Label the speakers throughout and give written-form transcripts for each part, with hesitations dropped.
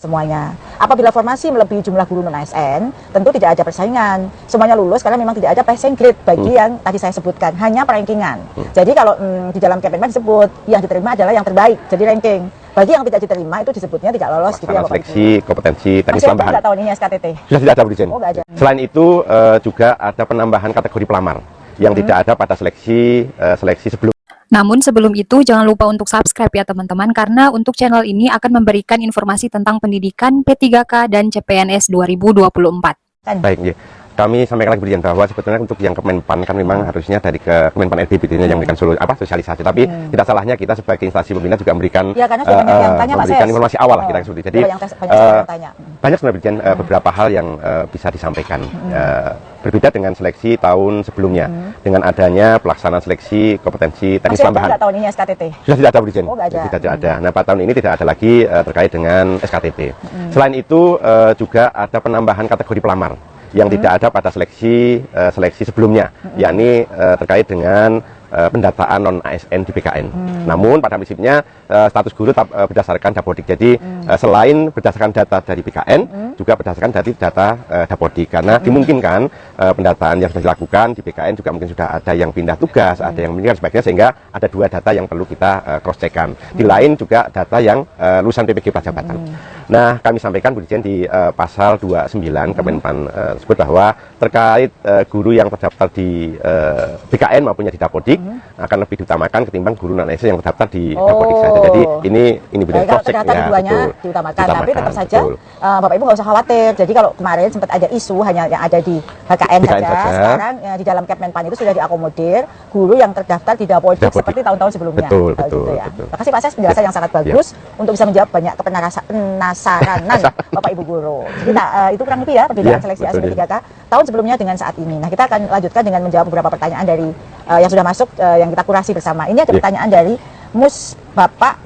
Speaker 1: semuanya. Apabila formasi melebihi jumlah guru non-ASN, tentu tidak ada persaingan. Semuanya lulus karena memang tidak ada passing grade bagi yang tadi saya sebutkan, hanya perankingan. Jadi kalau di dalam Kemenpan disebut yang diterima adalah yang terbaik, jadi ranking. Bagi yang tidak diterima itu disebutnya tidak lolos gitu ya, Bapak
Speaker 2: seleksi,
Speaker 1: Ibu.
Speaker 2: kompetensi, teknis
Speaker 1: Masih
Speaker 2: tambahan.
Speaker 1: ada tahun ini SKTT?
Speaker 2: Sudah tidak ada, Bu Dirjen.
Speaker 1: Oh, nggak ada.
Speaker 2: Selain itu juga ada penambahan kategori pelamar yang tidak ada pada seleksi sebelum.
Speaker 3: Namun sebelum itu jangan lupa untuk subscribe ya teman-teman, karena untuk channel ini akan memberikan informasi tentang pendidikan P3K dan CPNS 2024.
Speaker 2: Baik, ya. Kami sampaikan lagi Bu Dirjen bahwa sebetulnya untuk yang Kemenpan kan memang harusnya dari Kemenpan RB yang memberikan sosialisasi, tapi tidak salahnya kita sebagai instansi pembina juga memberikan
Speaker 1: ya, karena banyak yang tanya,
Speaker 2: memberikan informasi awal lah kita seperti itu. Jadi banyak sebenarnya beberapa hal yang bisa disampaikan. Berbeda dengan seleksi tahun sebelumnya, dengan adanya pelaksanaan seleksi kompetensi teknis tambahan.
Speaker 1: Masih ada tahun ini SKTT?
Speaker 2: Sudah tidak ada, Bu Dirjen.
Speaker 1: Oh, nggak ada.
Speaker 2: Tidak ada. Nah, pada tahun ini tidak ada lagi terkait dengan SKTT. Selain itu juga ada penambahan kategori pelamar yang tidak ada pada seleksi sebelumnya, yakni terkait dengan pendataan non ASN di BKN. Namun pada prinsipnya status guru tetap berdasarkan Dapodik. Jadi selain berdasarkan data dari BKN, juga berdasarkan dari data Dapodik, karena dimungkinkan pendataan yang sudah dilakukan di BKN juga mungkin sudah ada yang pindah tugas, ada yang meninggal sebagainya, sehingga ada dua data yang perlu kita cross checkkan. Di lain juga data yang lulusan PPG Prajabatan. Nah, kami sampaikan Bu Dirjen di pasal 29 Kemenpan sebut bahwa terkait guru yang terdaftar di BKN maupun di Dapodik akan lebih diutamakan ketimbang guru non ASN yang terdaftar di Dapodik saja. Jadi ini benar cross check ya,
Speaker 1: betul. Diutamakan, tapi tetap saja Bapak Ibu nggak usah khawatir. Jadi kalau kemarin sempat ada isu hanya yang ada di BKN saja, sekarang di dalam Kemenpan itu sudah diakomodir guru yang terdaftar di Dapodik seperti tahun-tahun sebelumnya.
Speaker 2: Betul.
Speaker 1: Ya. Terima kasih Pak Ses, penjelasan yang sangat bagus untuk bisa menjawab banyak penasaranan Bapak Ibu guru. Kita itu kurang lebih ya perbedaan seleksi ASN P3K tahun sebelumnya dengan saat ini. Nah, kita akan lanjutkan dengan menjawab beberapa pertanyaan dari yang sudah masuk, yang kita kurasi bersama. Ini ada pertanyaan dari Bapak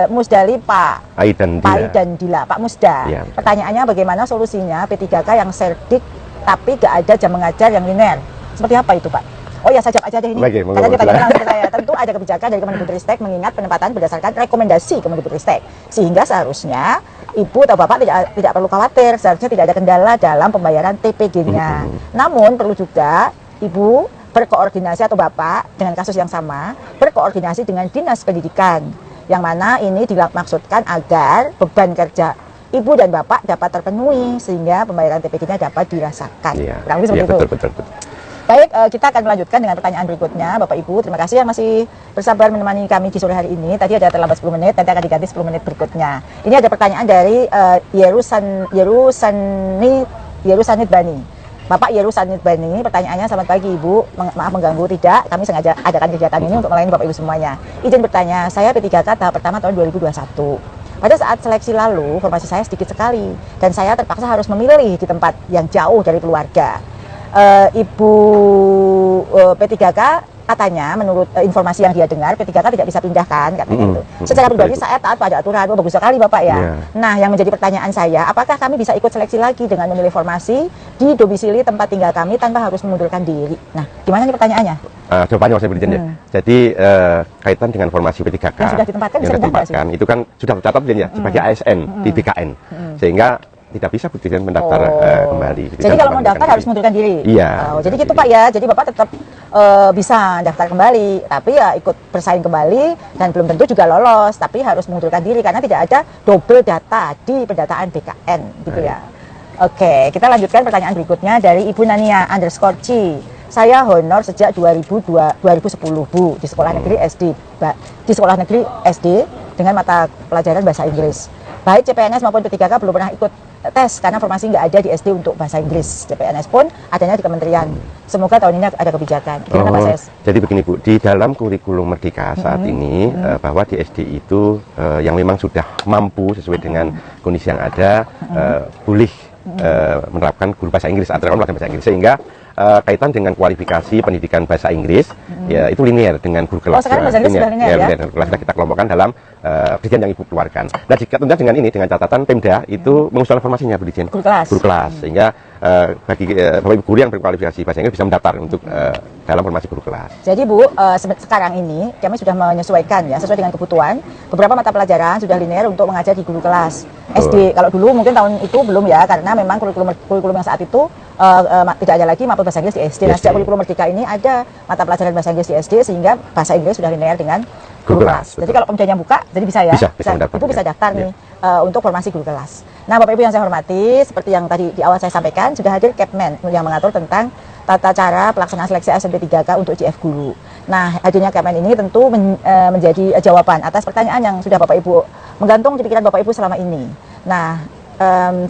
Speaker 1: Musdali Pak Aidan Dila. Pak Musda, pertanyaannya bagaimana solusinya P3K yang serdik tapi gak ada jam mengajar yang linear? Seperti apa itu, Pak? Oh ya, saya jawab aja deh ini. Karena dia tanya langsung ke saya. Tentu ada kebijakan dari Kemendikbudristek mengingat penempatan berdasarkan rekomendasi Kemendikbudristek. Sehingga seharusnya Ibu atau Bapak tidak perlu khawatir, seharusnya tidak ada kendala dalam pembayaran TPG-nya. Namun perlu juga Ibu berkoordinasi atau Bapak dengan kasus yang sama, berkoordinasi dengan Dinas Pendidikan. Yang mana ini dimaksudkan agar beban kerja Ibu dan Bapak dapat terpenuhi sehingga pembayaran TPG-nya dapat dirasakan. Kurang lebih seperti itu.
Speaker 2: Betul.
Speaker 1: Baik, kita akan melanjutkan dengan pertanyaan berikutnya. Bapak Ibu, terima kasih yang masih bersabar menemani kami di sore hari ini. Tadi ada terlambat 10 menit, nanti akan diganti 10 menit berikutnya. Ini ada pertanyaan dari Yerusanit Bani. Bapak Yerusanit Bani, pertanyaannya, selamat pagi Ibu, maaf mengganggu, tidak, kami sengaja adakan kegiatan ini untuk melayani Bapak Ibu semuanya. Izin bertanya, saya P3K tahap pertama tahun 2021. Pada saat seleksi lalu, formasi saya sedikit sekali, dan saya terpaksa harus memilih di tempat yang jauh dari keluarga. Ibu P3K katanya menurut informasi yang dia dengar P3K tidak bisa pindahkan katanya itu. Secara pribadi saya taat pada aturan. Bagus sekali Bapak ya. Nah, yang menjadi pertanyaan saya, apakah kami bisa ikut seleksi lagi dengan memilih formasi di domisili tempat tinggal kami tanpa harus mengundurkan diri? Nah, gimana nih pertanyaannya?
Speaker 2: Jawabannya Mas Dirjen ya. Jadi kaitan dengan formasi P3K
Speaker 1: yang sudah ditempatkan,
Speaker 2: itu kan sudah tercatat ya sebagai ASN di BKN. Sehingga tidak bisa Bu Dirjen mendaftar kembali.
Speaker 1: Jadi kalau mau daftar harus mengundurkan diri?
Speaker 2: Iya.
Speaker 1: Jadi gitu Pak ya, jadi Bapak tetap bisa daftar kembali, tapi ya ikut bersaing kembali dan belum tentu juga lolos, tapi harus mengundurkan diri karena tidak ada double data di pendataan BKN gitu ya. Oke, kita lanjutkan pertanyaan berikutnya dari Ibu Nania _C. Saya honor sejak 2010 Bu di sekolah negeri SD, dengan mata pelajaran bahasa Inggris. Baik CPNS maupun P3K belum pernah ikut tes karena formasi nggak ada di SD untuk bahasa Inggris. CPNS pun adanya di kementerian. Semoga tahun ini ada kebijakan. Gimana Pak Ses?
Speaker 2: Jadi begini Bu, di dalam kurikulum Merdeka saat ini bahwa di SD itu yang memang sudah mampu sesuai dengan kondisi yang ada boleh menerapkan guru bahasa Inggris atau pelajaran bahasa Inggris, sehingga kaitan dengan kualifikasi pendidikan bahasa Inggris, ya itu linear dengan guru kelas.
Speaker 1: Oh, sekarang bahasa Inggris sudah linear ya?
Speaker 2: Linear dengan kelas kita kelompokkan dalam Brigjen yang Ibu keluarkan. Nah, jika tentunya dengan ini, dengan catatan Pemda itu mengusulkan informasinya Bu Dirjen.
Speaker 1: Guru kelas.
Speaker 2: Guru kelas, sehingga bagi Bapak Ibu guru yang berkualifikasi bahasa Inggris bisa mendaftar untuk dalam formasi guru kelas.
Speaker 1: Jadi Bu, sekarang ini kami sudah menyesuaikan ya sesuai dengan kebutuhan. Beberapa mata pelajaran sudah linear untuk mengajar di guru kelas SD. Kalau dulu mungkin tahun itu belum ya, karena memang kurikulum yang saat itu tidak ada lagi mapel bahasa Inggris di SD. Nah, sejak kurikulum Merdeka ini ada mata pelajaran bahasa Inggris di SD, sehingga bahasa Inggris sudah linear dengan guru kelas. Jadi kalau Pemdanya buka, jadi bisa ya.
Speaker 2: Bisa
Speaker 1: Ibu bisa daftar nih untuk formasi guru kelas. Nah, Bapak Ibu yang saya hormati, seperti yang tadi di awal saya sampaikan, sudah hadir Kepmen yang mengatur tentang tata cara pelaksanaan seleksi ASNP 3K untuk JF guru. Nah, hadirnya Kepmen ini tentu menjadi jawaban atas pertanyaan yang sudah Bapak Ibu menggantung di pikiran Bapak Ibu selama ini. Nah,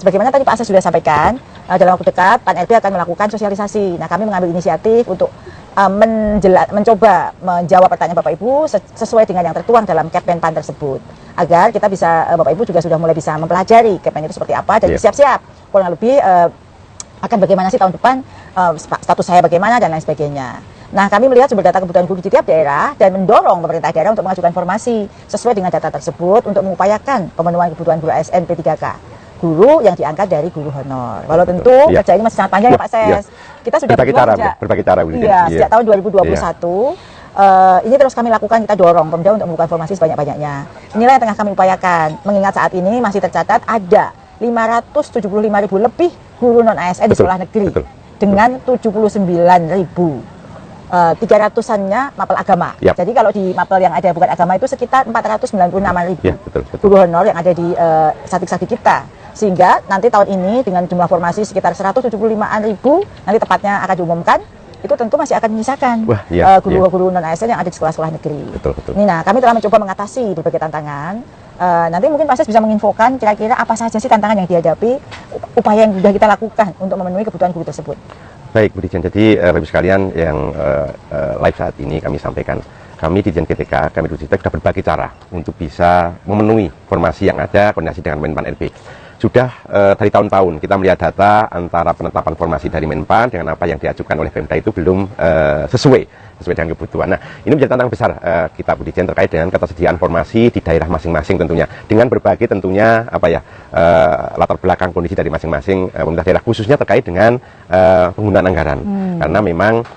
Speaker 1: sebagaimana tadi Pak Ases sudah sampaikan, dalam waktu dekat PAN RB akan melakukan sosialisasi. Nah, kami mengambil inisiatif untuk mencoba menjawab pertanyaan Bapak Ibu sesuai dengan yang tertuang dalam Kepmen PAN tersebut, agar kita bisa, Bapak Ibu juga sudah mulai bisa mempelajari Kepmen itu seperti apa, dan siap-siap kurang lebih akan bagaimana sih tahun depan, status saya bagaimana dan lain sebagainya. Nah, kami melihat sumber data kebutuhan guru di tiap daerah dan mendorong pemerintah daerah untuk mengajukan formasi sesuai dengan data tersebut untuk mengupayakan pemenuhan kebutuhan guru ASN P3K. Guru yang diangkat dari guru honor. Walau tentu kerja ini masih sangat panjang ya Pak Ses. Kita sudah
Speaker 2: berbagai cara.
Speaker 1: Sejak tahun 2021. Ini terus kami lakukan, kita dorong Pemda untuk membuka formasi sebanyak-banyaknya. Inilah yang tengah kami upayakan. Mengingat saat ini masih tercatat ada 575.000 lebih guru non ASN di sekolah negeri dengan 79.000. 300-annya mapel agama. Jadi kalau di mapel yang ada bukan agama itu sekitar 496.000 guru honor yang ada di statik-statik kita. Sehingga nanti tahun ini dengan jumlah formasi sekitar 175.000, nanti tepatnya akan diumumkan, itu tentu masih akan menyisakan guru-guru non ASN yang ada di sekolah-sekolah negeri. Ini, nah, kami telah mencoba mengatasi berbagai tantangan. Nanti mungkin Pak Ses bisa menginfokan kira-kira apa saja sih tantangan yang dihadapi, upaya yang sudah kita lakukan untuk memenuhi kebutuhan guru tersebut.
Speaker 2: Baik Bu Dirjen, jadi Bapak Ibu sekalian yang live saat ini kami sampaikan, kami di Dirjen PTK, kami di Dirjen sudah berbagai cara untuk bisa memenuhi formasi yang ada koordinasi dengan Menpan RB. Sudah dari tahun-tahun kita melihat data antara penetapan formasi dari Menpan dengan apa yang diajukan oleh Pemda itu belum sesuai dengan kebutuhan. Nah, ini menjadi tantangan besar kita Bu Dirjen terkait dengan ketersediaan formasi di daerah masing-masing tentunya, dengan berbagai tentunya latar belakang kondisi dari masing-masing pemerintah daerah, khususnya terkait dengan penggunaan anggaran. Karena memang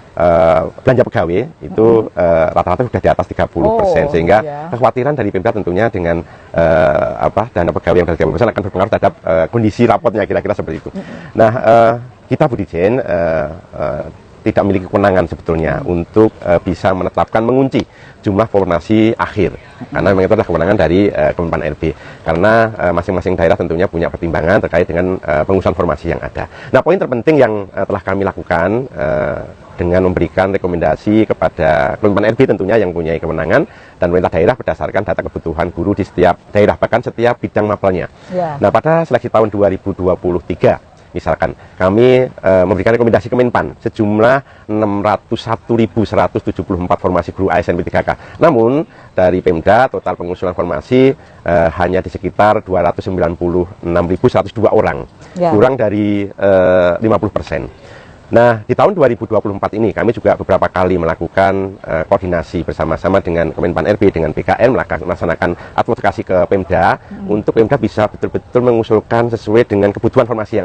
Speaker 2: belanja pegawai itu rata-rata sudah di atas 30%, sehingga kekhawatiran dari Pemda tentunya dengan dana pegawai yang dari 30% akan berpengaruh terhadap kondisi rapotnya, kira-kira seperti itu. Nah, kita Bu Dirjen tidak memiliki kewenangan sebetulnya untuk bisa menetapkan, mengunci jumlah formasi akhir, karena memang itu adalah kewenangan dari Kemenpan RB, karena masing-masing daerah tentunya punya pertimbangan terkait dengan pengusulan formasi yang ada. Nah, poin terpenting yang telah kami lakukan dengan memberikan rekomendasi kepada Kemenpan RB tentunya yang punya kewenangan, dan pemerintah daerah berdasarkan data kebutuhan guru di setiap daerah, bahkan setiap bidang mapelnya. Nah, pada seleksi tahun 2023 misalkan kami memberikan rekomendasi ke Menpan sejumlah 601.174 formasi guru ASN P3K. Namun dari Pemda total pengusulan formasi hanya di sekitar 296.102 orang, kurang dari 50%. Nah, di tahun 2024 ini kami juga beberapa kali melakukan koordinasi bersama-sama dengan Kemenpan RB, dengan BKN, melaksanakan advokasi ke Pemda untuk Pemda bisa betul-betul mengusulkan sesuai dengan kebutuhan formasi yang ada.